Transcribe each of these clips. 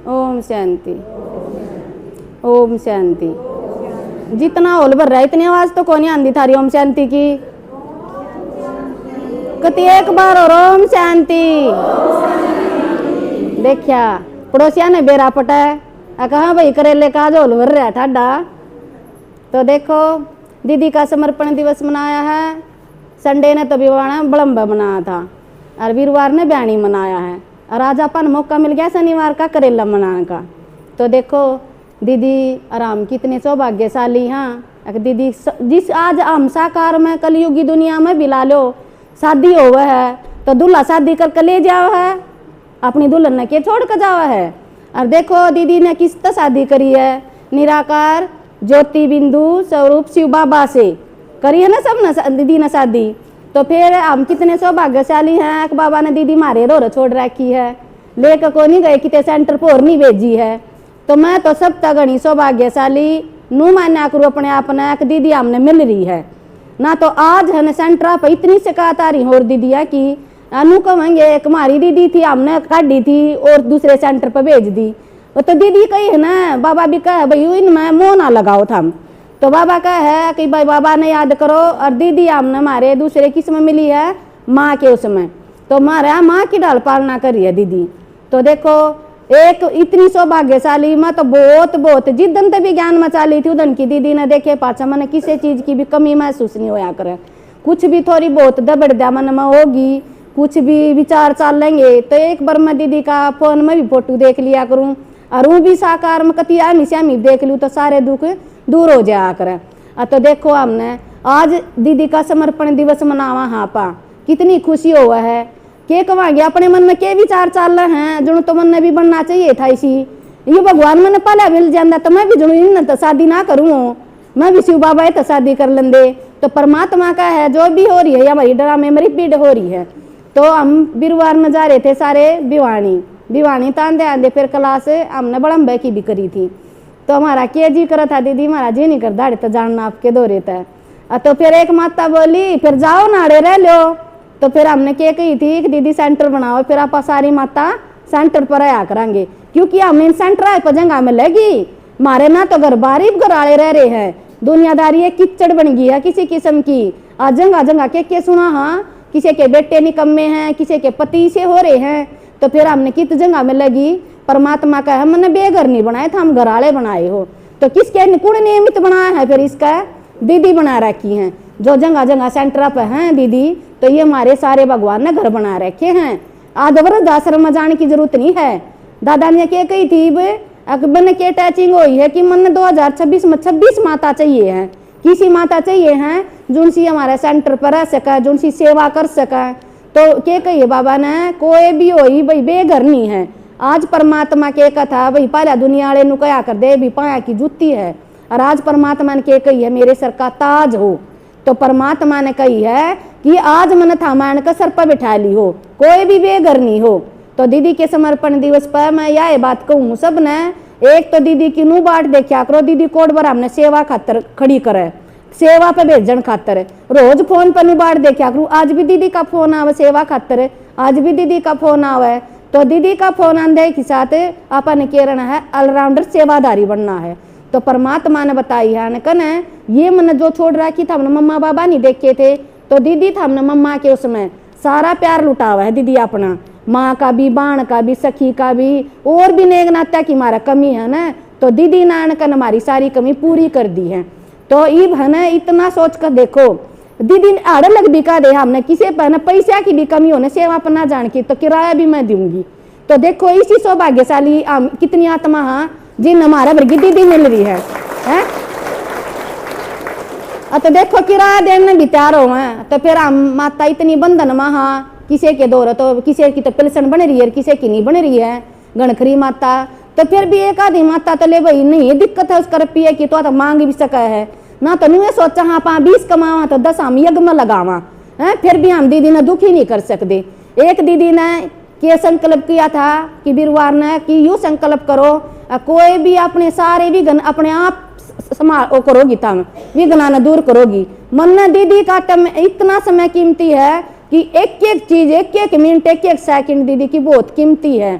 ओम शांति, ओम शांति। जितना होल भर रहा है इतनी आवाज तो कौन आंदी थारी ओम शांति की? कति एक बार और ओम शांति। देखिया पड़ोसिया ने बेरा पटा कहा भाई करेले का जो होल भर रहा ठाडा। तो देखो दीदी का समर्पण दिवस मनाया है। संडे ने तो विवाह बड़म्बा मनाया था और वीरवार ने ब्याणी मनाया है और आज अपन मौका मिल गया शनिवार का करेला मनाने का। तो देखो दीदी आराम कितने सौभाग्यशाली हैं। दीदी जिस आज हम साकार में कलयुगी दुनिया में भी ला लो शादी हुआ है तो दूल्हा शादी करके ले जाओ है, अपनी दुल्हन ने के छोड़ कर जाओ है। और देखो दीदी ने किस तरह शादी करी है, निराकार ज्योति बिंदु स्वरूप शिव बाबा से करी है ना सब न दीदी ने शादी। तो फिर हम कितने सौभाग्यशाली हैं कि बाबा ने दीदी मारे रो छोड़ रखी है, लेकर को नहीं गए कितने सेंटर पर नहीं भेजी है। तो मैं तो सब तक गणी सौभाग्यशाली नू मान्या करूँ अपने आप ने कि दीदी हमने मिल रही है ना। तो आज है सेंटर पर इतनी शिकायत आ रही हो दीदिया की अनु कहेंगे एक हमारी दीदी थी हमने काटी थी और दूसरे सेंटर पर भेज दी। तो दीदी कही है ना बाबा भी कहे भाई इनमें मोह ना लगाओ था। तो बाबा का है कि भाई बाबा ने याद करो और दीदी हमने हमारे दूसरे किस में मिली है माँ के उसमें। तो हमारे माँ की डाल पालना करी है दीदी। तो देखो एक इतनी सौभाग्यशाली मैं तो बहुत जिदन तक भी ज्ञान मचा ली थी उदन की दीदी ने देखे पाचा मैंने किसी चीज की भी कमी महसूस नहीं होया करे। कुछ भी थोड़ी बहुत दबड़ दिया मन में होगी कुछ भी विचार चल लेंगे तो एक बार मैं दीदी का फोन में भी फोटो देख लिया करूँ और वो भी साकार में कति आमी श्यामी देख लूँ तो सारे दुख दूर हो जाया करे। तो देखो हमने आज दीदी का समर्पण दिवस मनावा हाँ पा कितनी खुशी हुआ है। के कहेंगे अपने मन में के विचार चल रहे हैं जुनू तो मन ने भी बनना चाहिए था इसी ये भगवान मैंने पहले मिल जाता तो मैं भी जुनू इन तो शादी ना करूँ मैं भी शिव बाबा तो शादी कर लेंदे। तो परमात्मा का है जो भी हो रही है हमारी ड्रामे में रिपीट हो रही है। तो हम वीरवार में जा रहे थे सारे भिवानी तांदे आंदे फिर क्लास हमने बड़म्बे की भी करी थी। तो हमारा के जी करा था दीदी हमारा जी नहीं कर दाड़े तो जानना आपके दौरे था। तो फिर एक माता बोली फिर जाओ नाड़े रह लो। तो फिर हमने क्या कही थी कि दीदी सेंटर बनाओ फिर आप सारी माता सेंटर पर आया करेंगे क्योंकि हमने सेंटर आए पर जगह में लगी मारे ना तो घर बारीब घराले रह रहे हैं दुनियादारी एक किचड़ बन गई है किसी किस्म की। आज जगह के सुना हाँ किसी के बेटे निकम्मे हैं किसी के पति से हो रहे हैं। तो फिर हमने कित जगह में लगी परमात्मा का हमने बेघर नहीं बनाए था हम घराले बनाए हो। तो किसके निपुण नियमित बनाया है फिर इसका दीदी बना रखी हैं जो जगह सेंटर पर हैं दीदी। तो ये हमारे सारे भगवान ने घर बना रखे हैं। आज वृद्धाश्रम में जाने की जरूरत नहीं है। दादा ने क्या कही थी अकबर के टैचिंग हुई है कि मन 2026 में 26 माता चाहिए है किसी माता चाहिए हैं जुनसी हमारे सेंटर पर रह सके जुनसी सेवा कर सके। तो क्या कहिए बाबा ने कोई भी हो भाई बेघर नहीं है। आज परमात्मा के कथा भाई पहला दुनिया वाले नु कया कर दे भी पाया की जुत्ती है और आज परमात्मा ने क्या कही है मेरे सर का ताज हो। तो परमात्मा ने कही है कि आज मन था मान का सर पर बिठा ली हो कोई भी बेघर नहीं हो। तो दीदी के समर्पण दिवस पर मैं यह बात कहूँ सब ने एक तो दीदी की नू बाट देखा करो दीदी कोड बार हमने सेवा खातर खड़ी करे सेवा पे भेजन खातर रोज फोन पर नू बाट देखा करूँ। आज भी दीदी का फोन आवे सेवा खातर आज भी दीदी का फोन आवे। तो दीदी का फोन आंदे के साथ अपन कहना है ऑलराउंडर सेवादारी बनना है। तो परमात्मा ने बताई है कने ये मन जो छोड़ रखी था हमने मम्मा बाबा नहीं देखे थे तो दीदी था हमने मम्मा के उसमें सारा प्यार लुटावा है दीदी अपना माँ का भी बाण का भी सखी का भी और भी नेक नात्या की हमारा कमी है ना। तो दीदी नानकन हमारी सारी कमी पूरी कर दी है। तो इब है ना इतना सोच कर देखो दीदी ने आड़े लग भी का दे हमने किसी पर ना पैसा की भी कमी होने सेवा पर ना जान की तो किराया भी मैं दूंगी। तो देखो इसी सौभाग्यशाली कितनी आत्मा हाँ जिन हमारा वर्गी दीदी मिल रही है। तो देखो किराया देने भी तैयार हो तो फिर हम माता इतनी बंधन में हाँ किसी के दौर तो किसी की तो पेंशन बन रही है किसी की नहीं बन रही है गणखरी माता। तो फिर भी एक आधी माता तो ले भाई नहीं दिक्कत है उसका रुपये की तो मांग भी सका है ना। तो नहीं सोचा हाँ 20 कमावा तो 10 हम यज्ञ में लगावा है फिर भी हम दीदी ने दुखी नहीं कर सकते। एक दीदी ने के संकल्प किया था कि वीरवार ने कि यूँ संकल्प करो कोई भी अपने सारे विघ्न अपने आप संभाल करोगी तम विघ्न न दूर करोगी। मन दीदी का टम इतना समय कीमती है कि एक एक चीज एक एक मिनट एक एक सेकंड दीदी की बहुत कीमती है।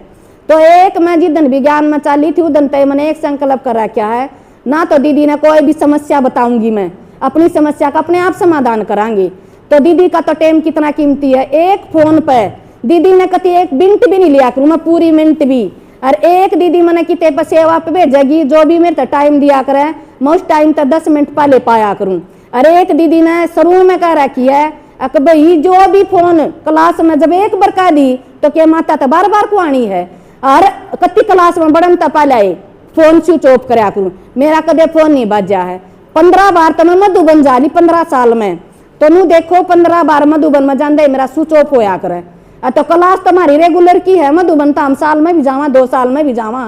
तो एक मैं जिदन विज्ञान में चाली थी उदन तय मैंने एक संकल्प कर रखा है, ना तो दीदी ने कोई भी समस्या बताऊंगी, मैं अपनी समस्या का अपने आप समाधान करांगी। तो दीदी का तो टाइम कितना कीमती है, एक फोन पे दीदी ने कभी एक मिनट भी नहीं लिया करूँ मैं, पूरी मिनट भी। और एक दीदी मैंने कितने पर सेवा पे भेजेगी, जो भी मेरे तक टाइम दिया करे मैं उस टाइम तक 10 मिनट पहले पाया करूँ। और एक दीदी ने शुरू में कह रखी है कि भाई जो भी फोन क्लास में जब एक बार कह दी तो क्या माता तो बार बार कुआनी है, और कति क्लास में बढ़न तो पहले फोन स्विच ऑफ कराया करूँ। मेरा कदे फोन नहीं बजा है, 15 बार तो मैं मधुबन जा ली 15 साल में, तो नू देखो 15 बार मधुबन में जाते मेरा स्विच ऑफ होया करे। तो क्लास तुम्हारी रेगुलर की है मधुबन, तो हम साल में भी जावा 2 साल में भी जावा।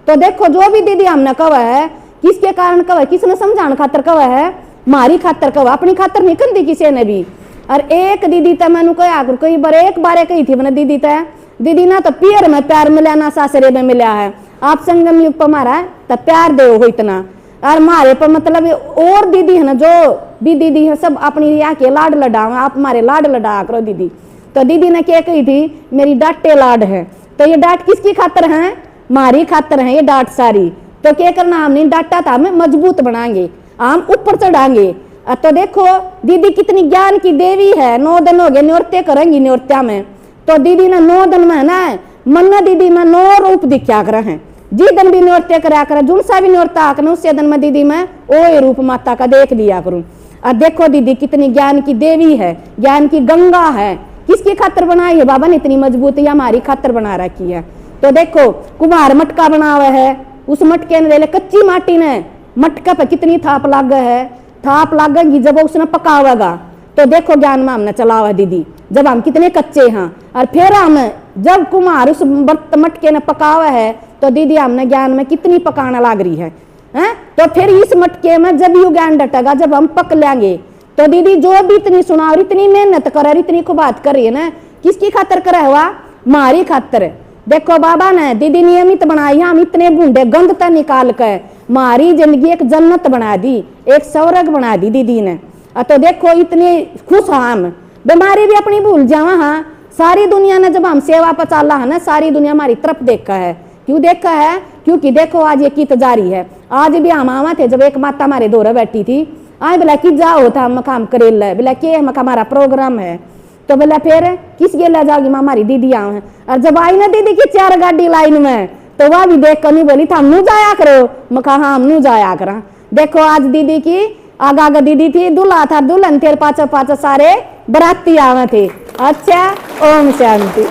तो देखो जो भी दीदी हमने कहा है किसके कारण कहा है, किसने समझाने खातर कहा है, मारी खातर कहा, अपनी खातर नहीं कर दी किसी ने भी। और एक दीदी तो मैंने कहा कई बार एक बार कही थी मैंने दीदी तो दीदी ना तो पियर में प्यार मिला ना सासरे में मिला है, आप संगम युग पर मारा तो प्यार दे हो इतना। और मारे पर मतलब और दीदी है ना जो भी दीदी है सब अपनी यहाँ के लाड लडावा, आप हमारे लाड लडा करो दीदी। तो दीदी ने क्या कही थी, मेरी डांटे लाड है, तो ये डांट किसकी खातर है, मारी खातर है ये डांट सारी। तो क्या करना, हमने डांटा था हमें मजबूत बनाएंगे, हम ऊपर चढ़ाएंगे। तो देखो दीदी कितनी ज्ञान की देवी है, 9 दिन हो गए नृत्य करेंगी नृत्या में। तो दीदी ने 9 दिन में ना मन्ना दीदी में 9 रूप दिखा कर हैं, जी दिन भी नृत्य करा कर जुन सा भी नृत्य आकर उससे दिन में दीदी में ओ रूप माता का देख लिया करूं। और देखो दीदी कितनी ज्ञान की देवी है, ज्ञान की गंगा है, किसकी खातर बनाई है बाबा ने इतनी मजबूत, या हमारी खातर बना रखी है। तो देखो कुम्हार मटका बना हुआ है, उस मटके ने कच्ची माटी ने मटका पे कितनी थाप लाग है, थाप लागेगी जब उसने पका होगा। तो देखो ज्ञान में हमने चला हुआ दीदी, जब हम कितने कच्चे हैं, और फिर हम जब कुम्हार उस मटके ने पका हुआ है तो दीदी हमने ज्ञान में कितनी पकाना लाग रही है, हैं? तो फिर इस मटके में जब यू ज्ञान डटेगा जब हम पक लेंगे। तो दीदी जो भी इतनी सुना और इतनी मेहनत करे और इतनी को बात कर रही है ना, किसकी खातर करे हुआ, मारी खातर। देखो बाबा ने दीदी नियमित बनाई, हम इतने बूंदे गंद तक निकाल कर मारी जिंदगी एक जन्नत बना दी, एक स्वर्ग बना दी दीदी ने। तो देखो इतने खुश हम, बीमारी भी अपनी भूल जावा। हाँ सारी दुनिया ने जब हम सेवा पर चाला है ना, सारी दुनिया हमारी तरफ देखा है, क्यों देखा है, क्योंकि देखो आज ये गीत जारी है। आज भी हम आवा थे जब एक माता हमारे दौरे बैठी थी, आए बोला कि जाओ था मकाम करेल है, बोला के हमारा प्रोग्राम है। तो बोला फिर किस गे ला जाओगी माँ, हमारी दीदी आओ है। और जब आई ना दीदी की 4 गाड़ी लाइन में, तो वह भी देख कर नहीं बोली था हम नू जाया करो, मैं कहा हाँ हम नू जाया करा। देखो आज दीदी की आगा दीदी थी, दूल्हा था दुल्हन थे, 5 सारे बराती आवे थे। अच्छा ओम शांति।